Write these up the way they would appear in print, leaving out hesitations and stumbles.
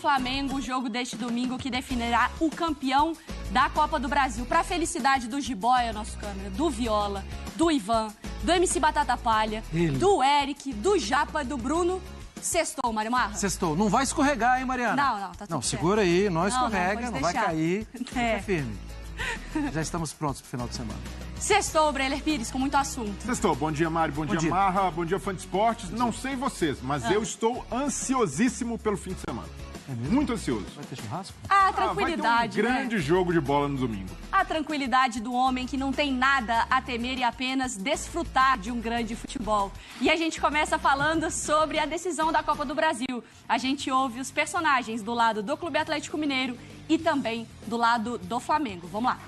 Flamengo, o jogo deste domingo que definirá o campeão da Copa do Brasil. Para a felicidade do Jiboia, nosso câmera, do Viola, do Ivan, do MC Batata Palha, do Eric, do Japa, do Bruno. Sextou, Mário Marra? Sextou. Não vai escorregar, hein, Mariana? Não, tá tudo Não, certo. segura aí, não escorrega, não vai cair. É firme. Já estamos prontos para o final de semana. Sextou, Breler Pires, com muito assunto. Sextou. Bom dia, Mário. Bom dia, Marra. Bom dia, fã de esportes. Não sei vocês, mas eu estou ansiosíssimo pelo fim de semana. Muito ansioso. Vai ter churrasco? A tranquilidade, vai ter um grande jogo de bola no domingo. A tranquilidade do homem que não tem nada a temer e apenas desfrutar de um grande futebol. E a gente começa falando sobre a decisão da Copa do Brasil. A gente ouve os personagens do lado do Clube Atlético Mineiro e também do lado do Flamengo. Vamos lá.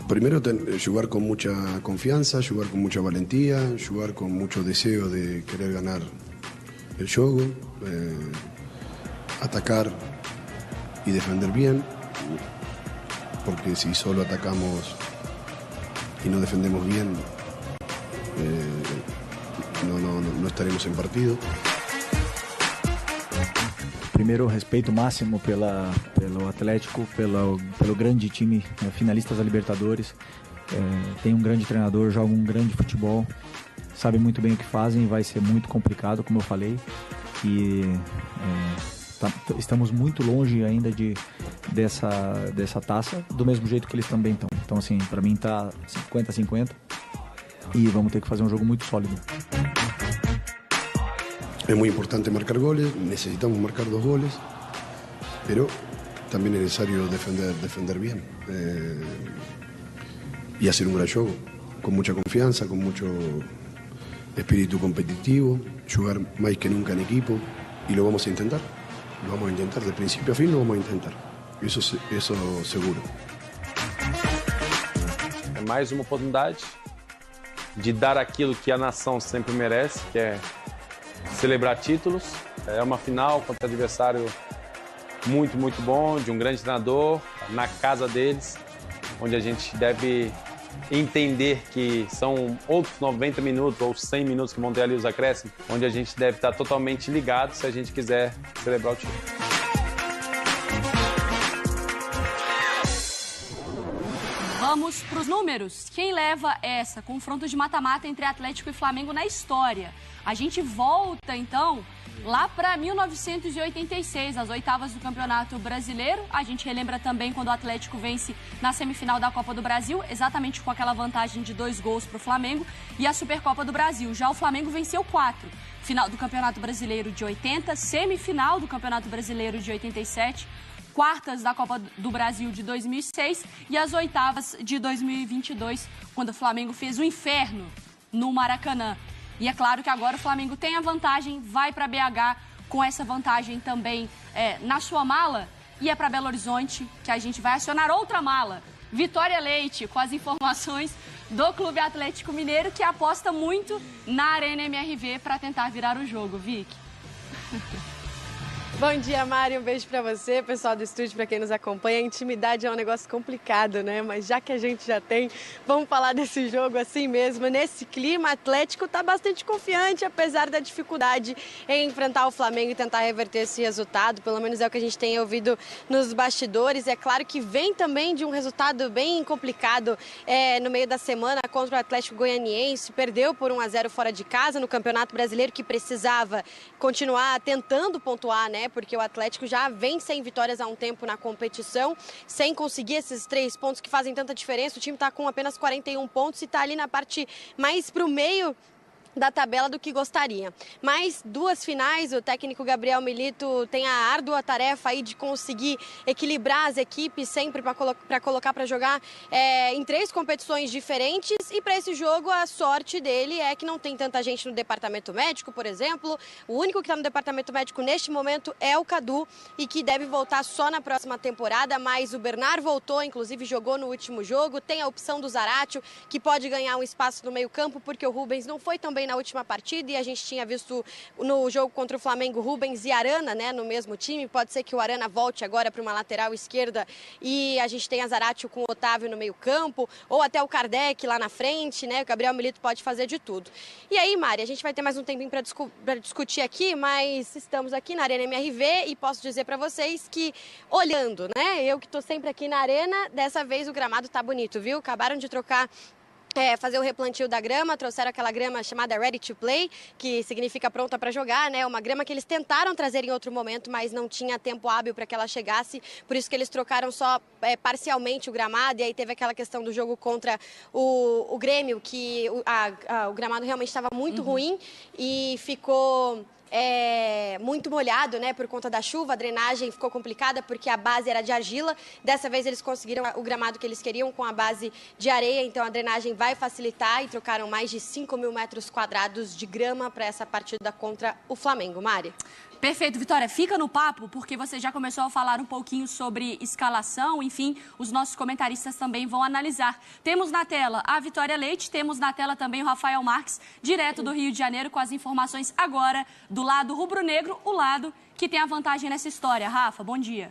Primero, jugar con mucha confianza, jugar con mucha valentía, jugar con mucho deseo de querer ganar el juego, atacar y defender bien, porque si solo atacamos y no defendemos bien, no estaremos en partido. Primeiro, respeito máximo pelo Atlético, pelo grande time, finalistas da Libertadores. Tem um grande treinador, joga um grande futebol, sabe muito bem o que fazem, vai ser muito complicado, como eu falei. E estamos muito longe ainda dessa taça, do mesmo jeito que eles também estão. Então, assim, para mim tá 50-50 e vamos ter que fazer um jogo muito sólido. Es muy importante marcar goles, necesitamos marcar 2 goles, pero también es necesario defender bien y hacer un gran juego, con mucha confianza, con mucho espíritu competitivo, jugar más que nunca en equipo y lo vamos a intentar de principio a fin lo vamos a intentar, eso seguro. É mais uma oportunidade de dar aquilo que a nação sempre merece, que é celebrar títulos. É uma final contra um adversário muito, muito bom, de um grande treinador, na casa deles, onde a gente deve entender que são outros 90 minutos ou 100 minutos que vão ter ali os acréscimos, onde a gente deve estar totalmente ligado se a gente quiser celebrar o título. Vamos para os números. Quem leva essa confronto de mata-mata entre Atlético e Flamengo na história? A gente volta, então, lá para 1986, as oitavas do Campeonato Brasileiro. A gente relembra também quando o Atlético vence na semifinal da Copa do Brasil, exatamente com aquela vantagem de 2 gols para o Flamengo, e a Supercopa do Brasil. Já o Flamengo venceu 4. Final do Campeonato Brasileiro de 80, semifinal do Campeonato Brasileiro de 87, quartas da Copa do Brasil de 2006 e as oitavas de 2022, quando o Flamengo fez o inferno no Maracanã. E é claro que agora o Flamengo tem a vantagem, vai para BH com essa vantagem também na sua mala, e é para Belo Horizonte que a gente vai acionar outra mala. Vitória Leite, com as informações do Clube Atlético Mineiro, que aposta muito na Arena MRV para tentar virar o jogo. Vic. Bom dia, Mari. Um beijo pra você, pessoal do estúdio, pra quem nos acompanha. A intimidade é um negócio complicado, né? Mas já que a gente já tem, vamos falar desse jogo assim mesmo. Nesse clima, o Atlético tá bastante confiante, apesar da dificuldade em enfrentar o Flamengo e tentar reverter esse resultado. Pelo menos é o que a gente tem ouvido nos bastidores. É claro que vem também de um resultado bem complicado no meio da semana contra o Atlético Goianiense. Perdeu por 1-0 fora de casa no Campeonato Brasileiro, que precisava continuar tentando pontuar, né? Porque o Atlético já vem sem vitórias há um tempo na competição, sem conseguir esses 3 pontos que fazem tanta diferença. O time está com apenas 41 pontos e está ali na parte mais para o meio da tabela do que gostaria. Mas 2 finais, o técnico Gabriel Milito tem a árdua tarefa aí de conseguir equilibrar as equipes sempre para colocar para jogar em 3 competições diferentes, e para esse jogo a sorte dele é que não tem tanta gente no departamento médico, por exemplo. O único que está no departamento médico neste momento é o Cadu, e que deve voltar só na próxima temporada, mas o Bernard voltou, inclusive jogou no último jogo. Tem a opção do Zaratio, que pode ganhar um espaço no meio campo, porque o Rubens não foi tão bem na última partida e a gente tinha visto no jogo contra o Flamengo Rubens e Arana, né, no mesmo time. Pode ser que o Arana volte agora para uma lateral esquerda e a gente tenha Zaratio com o Otávio no meio campo, ou até o Kardec lá na frente, né? O Gabriel Milito pode fazer de tudo. E aí, Mari, a gente vai ter mais um tempinho para discutir aqui, mas estamos aqui na Arena MRV e posso dizer para vocês que, olhando, né? Eu que estou sempre aqui na Arena, dessa vez o gramado tá bonito, viu? Acabaram de trocar, fazer o replantio da grama, trouxeram aquela grama chamada Ready to Play, que significa pronta para jogar, né? Uma grama que eles tentaram trazer em outro momento, mas não tinha tempo hábil para que ela chegasse, por isso que eles trocaram só parcialmente o gramado, e aí teve aquela questão do jogo contra o Grêmio, que o gramado realmente estava muito ruim e ficou muito molhado, né, por conta da chuva. A drenagem ficou complicada porque a base era de argila. Dessa vez eles conseguiram o gramado que eles queriam com a base de areia, então a drenagem vai facilitar, e trocaram mais de 5.000 metros quadrados de grama para essa partida contra o Flamengo. Mari? Perfeito, Vitória. Fica no papo, porque você já começou a falar um pouquinho sobre escalação. Enfim, os nossos comentaristas também vão analisar. Temos na tela a Vitória Leite, temos na tela também o Rafael Marques, direto do Rio de Janeiro, com as informações agora do lado rubro-negro, o lado que tem a vantagem nessa história. Rafa, bom dia.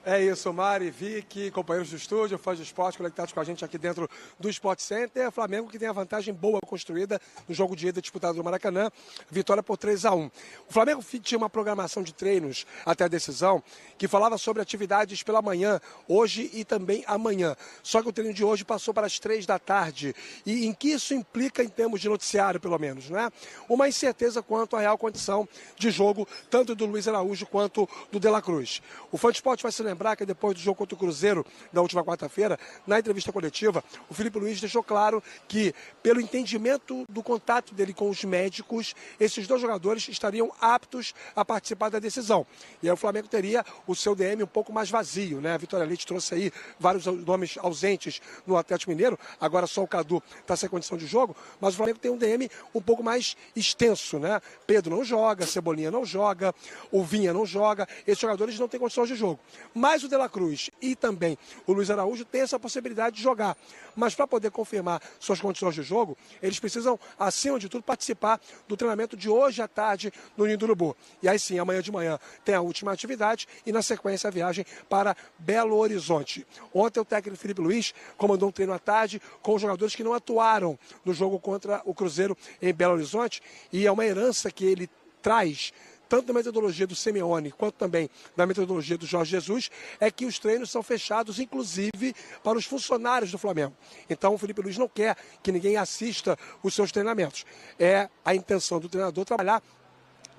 É isso, Mari, Vicky, companheiros do estúdio, fãs do esporte conectados com a gente aqui dentro do Sport Center. Flamengo que tem a vantagem boa construída no jogo de ida disputado no Maracanã, vitória por 3-1. O Flamengo tinha uma programação de treinos até a decisão que falava sobre atividades pela manhã, hoje e também amanhã. Só que o treino de hoje passou para as 3 da tarde. E em que isso implica em termos de noticiário, pelo menos, não é? Uma incerteza quanto à real condição de jogo, tanto do Luiz Araújo quanto do De La Cruz. O Fã de Esporte vai se lembrar que depois do jogo contra o Cruzeiro, na última quarta-feira, na entrevista coletiva, o Felipe Luiz deixou claro que, pelo entendimento do contato dele com os médicos, esses 2 jogadores estariam aptos a participar da decisão. E aí o Flamengo teria o seu DM um pouco mais vazio, né? A Vitória Leite trouxe aí vários nomes ausentes no Atlético Mineiro, agora só o Cadu está sem condição de jogo, mas o Flamengo tem um DM um pouco mais extenso, né? Pedro não joga, Cebolinha não joga, o Vinha não joga, esses jogadores não têm condições de jogo. Mas o De La Cruz e também o Luiz Araújo têm essa possibilidade de jogar. Mas para poder confirmar suas condições de jogo, eles precisam, acima de tudo, participar do treinamento de hoje à tarde no Ninho do Urubu. E aí sim, amanhã de manhã tem a última atividade e na sequência a viagem para Belo Horizonte. Ontem o técnico Felipe Luiz comandou um treino à tarde com os jogadores que não atuaram no jogo contra o Cruzeiro em Belo Horizonte, e é uma herança que ele traz tanto da metodologia do Simeone quanto também da metodologia do Jorge Jesus, é que os treinos são fechados, inclusive, para os funcionários do Flamengo. Então, o Felipe Luiz não quer que ninguém assista os seus treinamentos. É a intenção do treinador trabalhar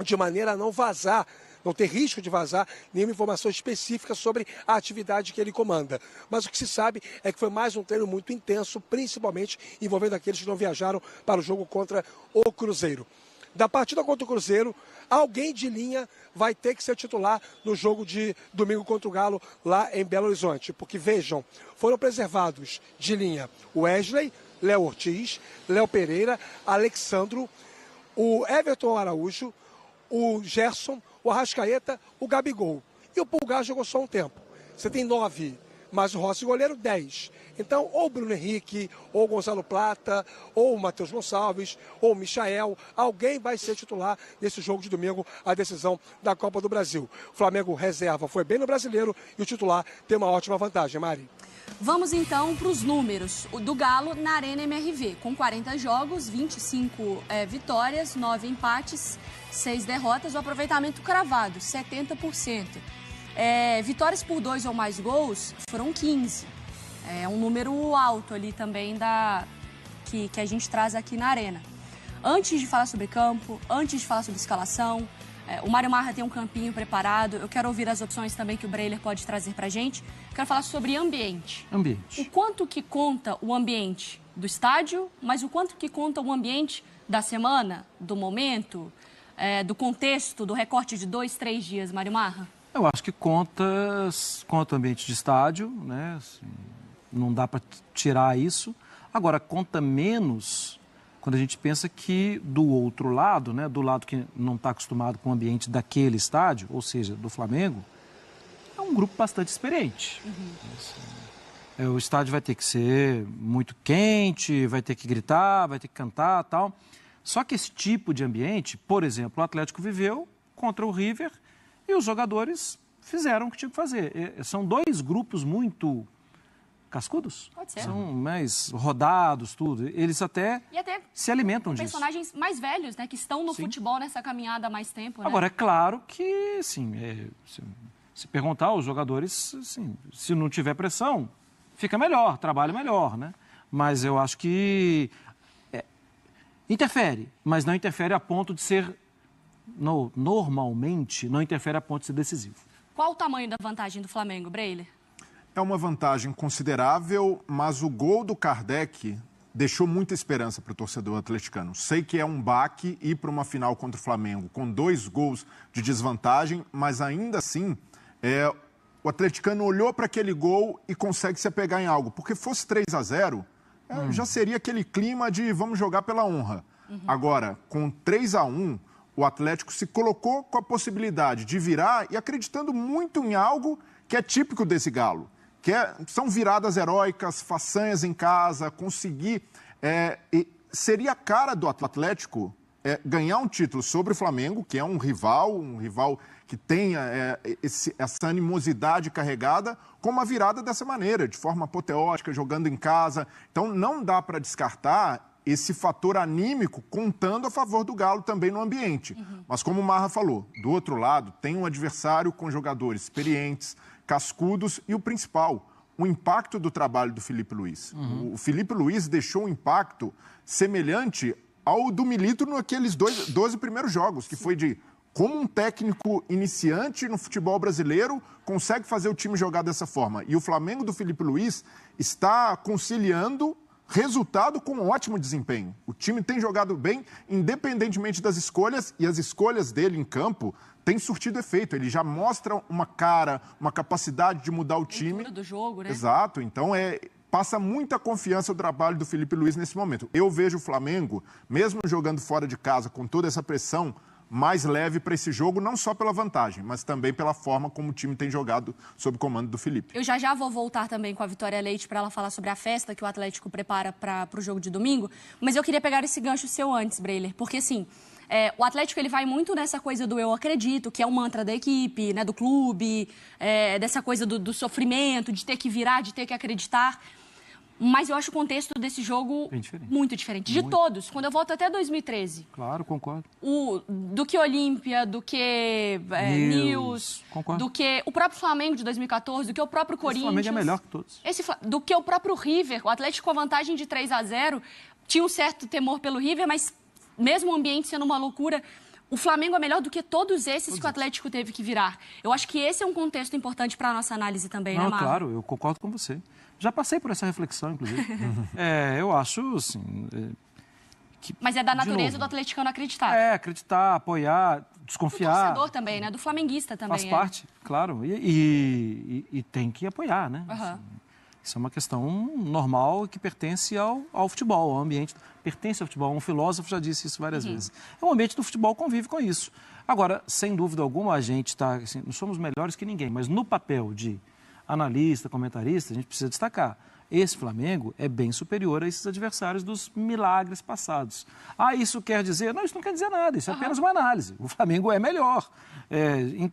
de maneira a não vazar, não ter risco de vazar nenhuma informação específica sobre a atividade que ele comanda. Mas o que se sabe é que foi mais um treino muito intenso, principalmente envolvendo aqueles que não viajaram para o jogo contra o Cruzeiro. Da partida contra o Cruzeiro, alguém de linha vai ter que ser titular no jogo de domingo contra o Galo lá em Belo Horizonte. Porque, vejam, foram preservados de linha o Wesley, Léo Ortiz, Léo Pereira, Alexandro, o Everton Araújo, o Gerson, o Arrascaeta, o Gabigol. E o Pulgar jogou só um tempo. Você tem 9, mas o Rossi goleiro 10. Então, ou o Bruno Henrique, ou o Gonzalo Plata, ou o Matheus Gonçalves, ou o Michael, alguém vai ser titular nesse jogo de domingo, a decisão da Copa do Brasil. O Flamengo reserva foi bem no Brasileiro e o titular tem uma ótima vantagem, Mari. Vamos então para os números do Galo na Arena MRV. Com 40 jogos, 25 vitórias, 9 empates, 6 derrotas, o aproveitamento cravado, 70%. Vitórias por 2 ou mais gols foram 15. É um número alto ali também que a gente traz aqui na Arena. Antes de falar sobre campo, antes de falar sobre escalação, o Mário Marra tem um campinho preparado. Eu quero ouvir as opções também que o Breiler pode trazer pra gente. Quero falar sobre ambiente. O quanto que conta o ambiente do estádio, mas o quanto que conta o ambiente da semana, do momento, do contexto, do recorte de 2, 3 dias, Mário Marra? Eu acho que conta o ambiente de estádio, né? Assim, não dá para tirar isso. Agora, conta menos quando a gente pensa que do outro lado, né, do lado que não está acostumado com o ambiente daquele estádio, ou seja, do Flamengo, é um grupo bastante experiente. O estádio vai ter que ser muito quente, vai ter que gritar, vai ter que cantar, tal. Só que esse tipo de ambiente, por exemplo, o Atlético viveu contra o River e os jogadores fizeram o que tinham que fazer. São dois grupos muito cascudos. Pode ser. São mais rodados, tudo. Eles até se alimentam disso. Personagens mais velhos, né, que estão no futebol nessa caminhada há mais tempo, né? Agora, é claro que, assim, se perguntar aos jogadores, assim, se não tiver pressão, fica melhor, trabalha melhor, né? Mas eu acho que interfere, mas não interfere a ponto de ser, normalmente, não interfere a ponto de ser decisivo. Qual o tamanho da vantagem do Flamengo, Breiler? É uma vantagem considerável, mas o gol do Kardec deixou muita esperança para o torcedor atleticano. Sei que é um baque ir para uma final contra o Flamengo com 2 gols de desvantagem, mas ainda assim o atleticano olhou para aquele gol e consegue se apegar em algo. Porque fosse 3-0, já seria aquele clima de vamos jogar pela honra. Agora, com 3-1, o Atlético se colocou com a possibilidade de virar e acreditando muito em algo que é típico desse Galo. São viradas heróicas, façanhas em casa, conseguir... seria a cara do Atlético ganhar um título sobre o Flamengo, que é um rival que tem essa animosidade carregada, com uma virada dessa maneira, de forma apoteótica, jogando em casa. Então, não dá para descartar esse fator anímico contando a favor do Galo também no ambiente. Mas como o Marra falou, do outro lado, tem um adversário com jogadores experientes, cascudos e o principal, o impacto do trabalho do Felipe Luiz. O Felipe Luiz deixou um impacto semelhante ao do Milito naqueles 12 primeiros jogos, que foi de como um técnico iniciante no futebol brasileiro consegue fazer o time jogar dessa forma. E o Flamengo do Felipe Luiz está conciliando resultado com um ótimo desempenho. O time tem jogado bem, independentemente das escolhas, e as escolhas dele em campo têm surtido efeito. Ele já mostra uma cara, uma capacidade de mudar o time. Do jogo, né? Exato. Então, passa muita confiança o trabalho do Felipe Luiz nesse momento. Eu vejo o Flamengo, mesmo jogando fora de casa, com toda essa pressão, mais leve para esse jogo, não só pela vantagem, mas também pela forma como o time tem jogado sob o comando do Felipe. Eu já vou voltar também com a Vitória Leite para ela falar sobre a festa que o Atlético prepara para o jogo de domingo, mas eu queria pegar esse gancho seu antes, Breiler, porque assim, o Atlético ele vai muito nessa coisa do eu acredito, que é um mantra da equipe, né, do clube, dessa coisa do sofrimento, de ter que virar, de ter que acreditar. Mas eu acho o contexto desse jogo muito diferente. De todos. Quando eu volto até 2013. Claro, concordo. Do que Olímpia, do que Nils, do que o próprio Flamengo de 2014, do que o próprio Corinthians. O Flamengo é melhor que todos. Do que o próprio River. O Atlético com a vantagem de 3-0. Tinha um certo temor pelo River, mas mesmo o ambiente sendo uma loucura... O Flamengo é melhor do que todos esses que o Atlético teve que virar. Eu acho que esse é um contexto importante para a nossa análise também, né, Marra? Claro, eu concordo com você. Já passei por essa reflexão, inclusive. Eu acho, assim... Mas é da natureza do atleticano acreditar. Acreditar, apoiar, desconfiar. Do torcedor também, né? Do flamenguista também. Faz parte, claro. E tem que apoiar, né? Isso é uma questão normal que pertence ao futebol, ao ambiente. Pertence ao futebol. Um filósofo já disse isso várias vezes. O ambiente do futebol convive com isso. Agora, sem dúvida alguma, a gente está... Assim, não somos melhores que ninguém, mas no papel de analista, comentarista, a gente precisa destacar. Esse Flamengo é bem superior a esses adversários dos milagres passados. Isso quer dizer... Não, isso não quer dizer nada, isso é apenas uma análise. O Flamengo é melhor.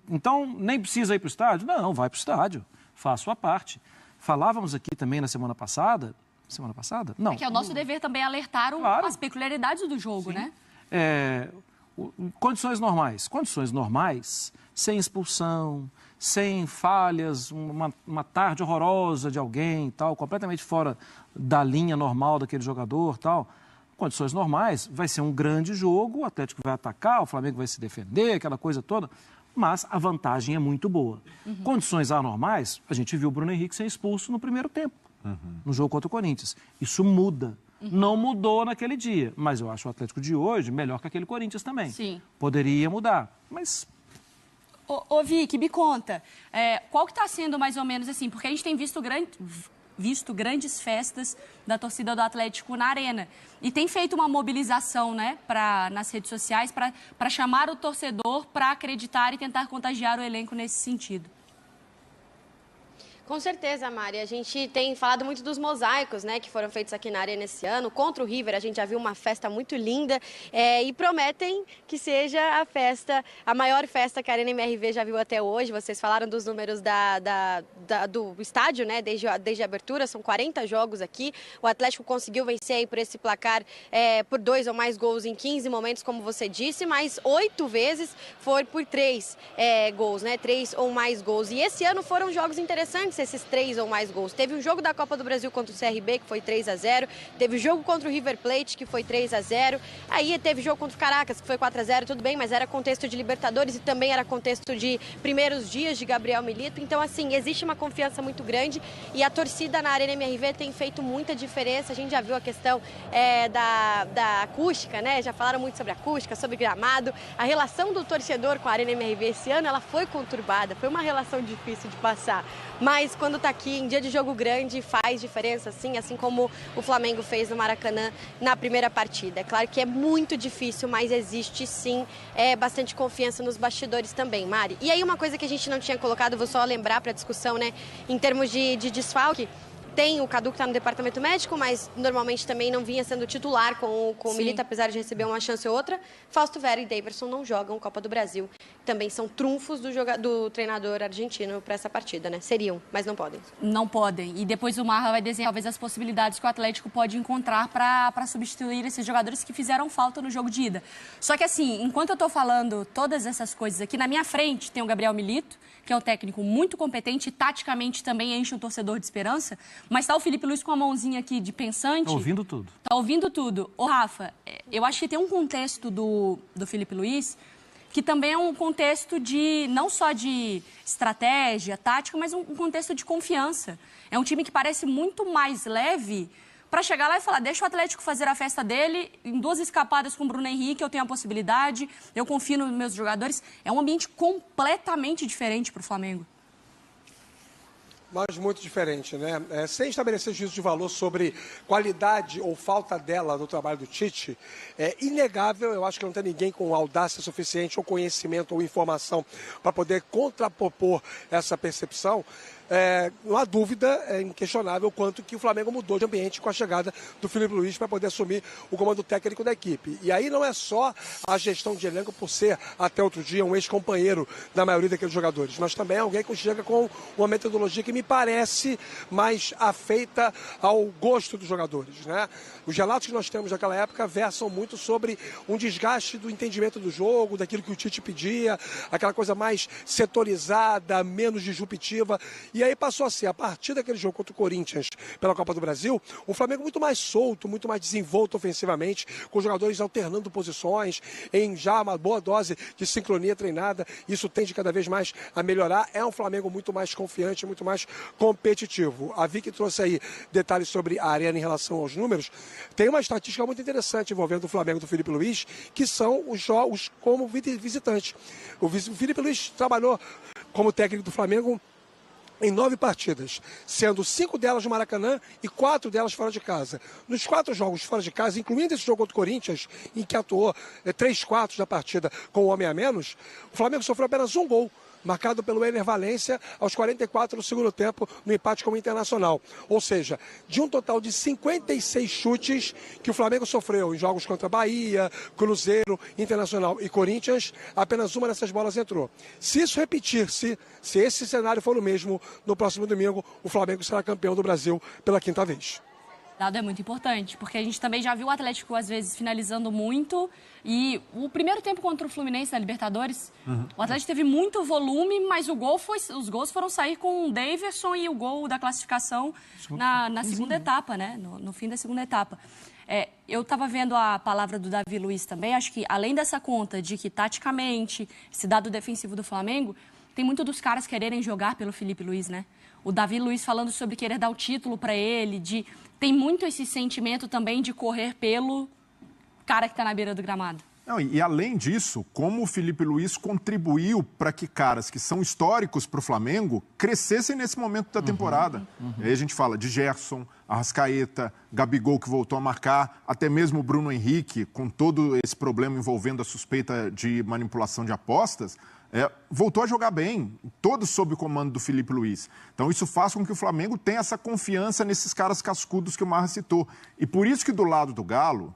Então, nem precisa ir para o estádio? Não, vai para o estádio. Faça a sua parte. Falávamos aqui também na semana passada... Semana passada? Não. É que é o nosso dever também alertar as peculiaridades do jogo, né? Condições normais, sem expulsão, sem falhas, uma tarde horrorosa de alguém, tal, completamente fora da linha normal daquele jogador, tal. Condições normais, vai ser um grande jogo, o Atlético vai atacar, o Flamengo vai se defender, aquela coisa toda, mas a vantagem é muito boa. Condições anormais, a gente viu o Bruno Henrique ser expulso no primeiro tempo, no jogo contra o Corinthians. Isso muda. Não mudou naquele dia, mas eu acho o Atlético de hoje melhor que aquele Corinthians também. Sim. Poderia mudar, mas... Ô Vicky, me conta, qual que está sendo mais ou menos assim, porque a gente tem visto grandes festas da torcida do Atlético na Arena e tem feito uma mobilização, né, nas redes sociais para chamar o torcedor para acreditar e tentar contagiar o elenco nesse sentido. Com certeza, Mari. A gente tem falado muito dos mosaicos, né, que foram feitos aqui na Arena esse ano. Contra o River, a gente já viu uma festa muito linda e prometem que seja a maior festa que a Arena MRV já viu até hoje. Vocês falaram dos números do estádio, né, desde a abertura, são 40 jogos aqui. O Atlético conseguiu vencer aí por esse placar por 2 ou mais gols em 15 momentos, como você disse, mas 8 vezes foi por 3 gols, né, 3 ou mais gols. E esse ano foram jogos interessantes, esses 3 ou mais gols. Teve um jogo da Copa do Brasil contra o CRB, que foi 3-0. Teve jogo contra o River Plate, que foi 3-0. Aí teve jogo contra o Caracas, que foi 4-0, tudo bem, mas era contexto de Libertadores e também era contexto de primeiros dias de Gabriel Milito. Então, assim, existe uma confiança muito grande e a torcida na Arena MRV tem feito muita diferença. A gente já viu a questão da acústica, né? Já falaram muito sobre acústica, sobre gramado. A relação do torcedor com a Arena MRV esse ano, ela foi conturbada, foi uma relação difícil de passar. Mas quando está aqui em dia de jogo grande, faz diferença, sim, assim como o Flamengo fez no Maracanã na primeira partida. É claro que é muito difícil, mas existe sim bastante confiança nos bastidores também, Mari. E aí uma coisa que a gente não tinha colocado, vou só lembrar para a discussão, né, em termos de desfalque. Tem o Cadu que está no departamento médico, mas normalmente também não vinha sendo titular com o Milito, apesar de receber uma chance ou outra. Fausto Vera e Daverson não jogam Copa do Brasil. Também são trunfos do treinador argentino para essa partida, né? Seriam, mas não podem. Não podem. E depois o Marra vai desenhar talvez as possibilidades que o Atlético pode encontrar para substituir esses jogadores que fizeram falta no jogo de ida. Só que assim, enquanto eu estou falando todas essas coisas aqui, na minha frente tem o Gabriel Milito, que é um técnico muito competente e taticamente também enche um torcedor de esperança. Mas tá o Felipe Luiz com a mãozinha aqui de pensante. Tá ouvindo tudo. Tá ouvindo tudo. Ô, Rafa, eu acho que tem um contexto do Felipe Luiz que também é um contexto de, não só de estratégia, tática, mas um contexto de confiança. É um time que parece muito mais leve para chegar lá e falar, deixa o Atlético fazer a festa dele, em 2 escapadas com o Bruno Henrique, eu tenho a possibilidade, eu confio nos meus jogadores. É um ambiente completamente diferente para o Flamengo. Mas muito diferente, né? Sem estabelecer juízo de valor sobre qualidade ou falta dela no trabalho do Tite, é inegável, eu acho que não tem ninguém com audácia suficiente ou conhecimento ou informação para poder contrapor essa percepção. Não há dúvida, é inquestionável o quanto que o Flamengo mudou de ambiente com a chegada do Felipe Luiz para poder assumir o comando técnico da equipe. E aí não é só a gestão de elenco por ser, até outro dia, um ex-companheiro da maioria daqueles jogadores, mas também é alguém que chega com uma metodologia que me parece mais afeita ao gosto dos jogadores, né? Os relatos que nós temos naquela época versam muito sobre um desgaste do entendimento do jogo, daquilo que o Tite pedia, aquela coisa mais setorizada, menos disruptiva. E aí passou a ser, a partir daquele jogo contra o Corinthians pela Copa do Brasil, um Flamengo muito mais solto, muito mais desenvolto ofensivamente, com jogadores alternando posições, em já uma boa dose de sincronia treinada. Isso tende cada vez mais a melhorar. É um Flamengo muito mais confiante, muito mais competitivo. A Vicky trouxe aí detalhes sobre a Arena em relação aos números. Tem uma estatística muito interessante envolvendo o Flamengo do Felipe Luiz, que são os jogos como visitante. O Felipe Luiz trabalhou como técnico do Flamengo em 9 partidas, sendo 5 delas no Maracanã e 4 delas fora de casa. Nos 4 jogos fora de casa, incluindo esse jogo contra o Corinthians, em que atuou 3/4 da partida com o homem a menos, o Flamengo sofreu apenas um gol, marcado pelo Ener Valencia aos 44 do segundo tempo, no empate com o Internacional. Ou seja, de um total de 56 chutes que o Flamengo sofreu em jogos contra Bahia, Cruzeiro, Internacional e Corinthians, apenas uma dessas bolas entrou. Se isso repetir-se, se esse cenário for o mesmo, no próximo domingo, o Flamengo será campeão do Brasil pela 5ª vez. Dado é muito importante, porque a gente também já viu o Atlético, às vezes, finalizando muito. E o primeiro tempo contra o Fluminense na Libertadores, o Atlético teve muito volume, mas os gols foram sair com o Daverson e o gol da classificação na segunda etapa, né? No fim da segunda etapa. Eu estava vendo a palavra do Davi Luiz também, acho que além dessa conta de que, taticamente, esse dado defensivo do Flamengo, tem muito dos caras quererem jogar pelo Felipe Luiz, né? O Davi Luiz falando sobre querer dar o título para ele, tem muito esse sentimento também de correr pelo cara que está na beira do gramado. Não, e além disso, como o Felipe Luiz contribuiu para que caras que são históricos para o Flamengo crescessem nesse momento da temporada. Aí a gente fala de Gerson, Arrascaeta, Gabigol que voltou a marcar, até mesmo o Bruno Henrique, com todo esse problema envolvendo a suspeita de manipulação de apostas, voltou a jogar bem, todos sob o comando do Felipe Luiz. Então isso faz com que o Flamengo tenha essa confiança nesses caras cascudos que o Marra citou. E por isso que do lado do Galo,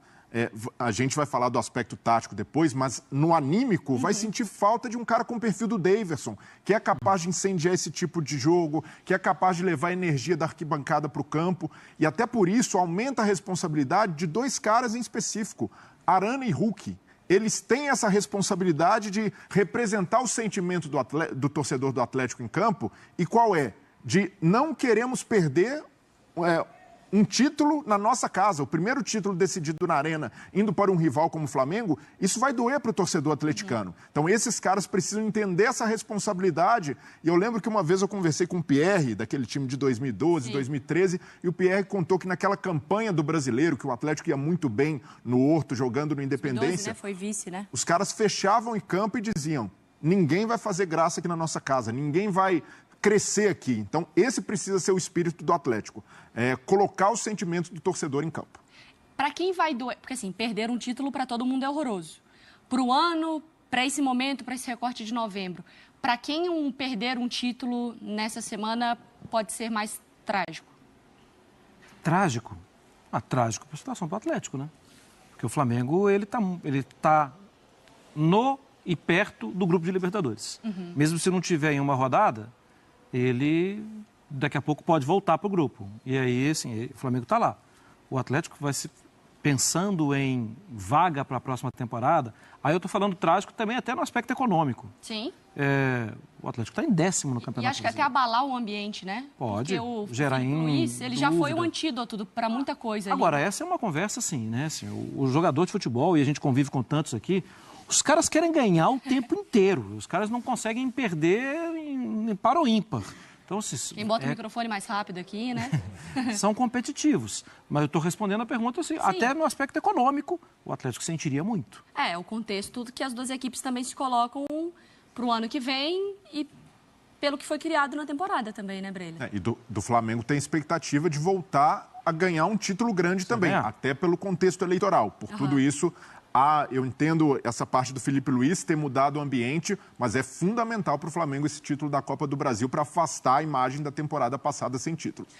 a gente vai falar do aspecto tático depois, mas no anímico vai sentir falta de um cara com o perfil do Daverson, que é capaz de incendiar esse tipo de jogo, que é capaz de levar a energia da arquibancada para o campo. E até por isso aumenta a responsabilidade de dois caras em específico, Arana e Hulk. Eles têm essa responsabilidade de representar o sentimento do torcedor do Atlético em campo. E qual é? De não queremos perder um título na nossa casa, o primeiro título decidido na Arena, indo para um rival como o Flamengo, isso vai doer para o torcedor atleticano. Então esses caras precisam entender essa responsabilidade. E eu lembro que uma vez eu conversei com o Pierre, daquele time de 2012, 2013, e o Pierre contou que naquela campanha do Brasileiro, que o Atlético ia muito bem no Horto, jogando no Independência, 2012, né? Foi vice, né? Os caras fechavam em campo e diziam: ninguém vai fazer graça aqui na nossa casa, ninguém vai crescer aqui. Então, esse precisa ser o espírito do Atlético. Colocar os sentimentos do torcedor em campo. Para quem vai doer... Porque, assim, perder um título para todo mundo é horroroso. Para o ano, para esse momento, para esse recorte de novembro. Para quem perder um título nessa semana pode ser mais trágico? Trágico? Trágico para a situação do Atlético, né? Porque o Flamengo, ele tá no e perto do grupo de Libertadores. Mesmo se não tiver em uma rodada, ele daqui a pouco pode voltar para o grupo. E aí, assim, o Flamengo está lá. O Atlético vai se pensando em vaga para a próxima temporada. Aí eu estou falando trágico também até no aspecto econômico. Sim. O Atlético está em 10º no Campeonato E acho que até abalar o ambiente, né? Pode. Porque o gerar Felipe Luiz, ele já foi um dúvida. antídoto para muita coisa ali. Agora, essa é uma conversa assim, né? Assim, o jogador de futebol, e a gente convive com tantos aqui, os caras querem ganhar o tempo inteiro. Os caras não conseguem perder em par ou ímpar. Então, quem bota o microfone mais rápido aqui, né? São competitivos. Mas eu estou respondendo a pergunta assim, até no aspecto econômico, o Atlético sentiria muito. O contexto que as duas equipes também se colocam para o ano que vem e pelo que foi criado na temporada também, né, Brelha? E do Flamengo tem expectativa de voltar a ganhar um título grande também, até pelo contexto eleitoral. Por tudo isso, eu entendo essa parte do Felipe Luiz ter mudado o ambiente, mas é fundamental para o Flamengo esse título da Copa do Brasil para afastar a imagem da temporada passada sem título.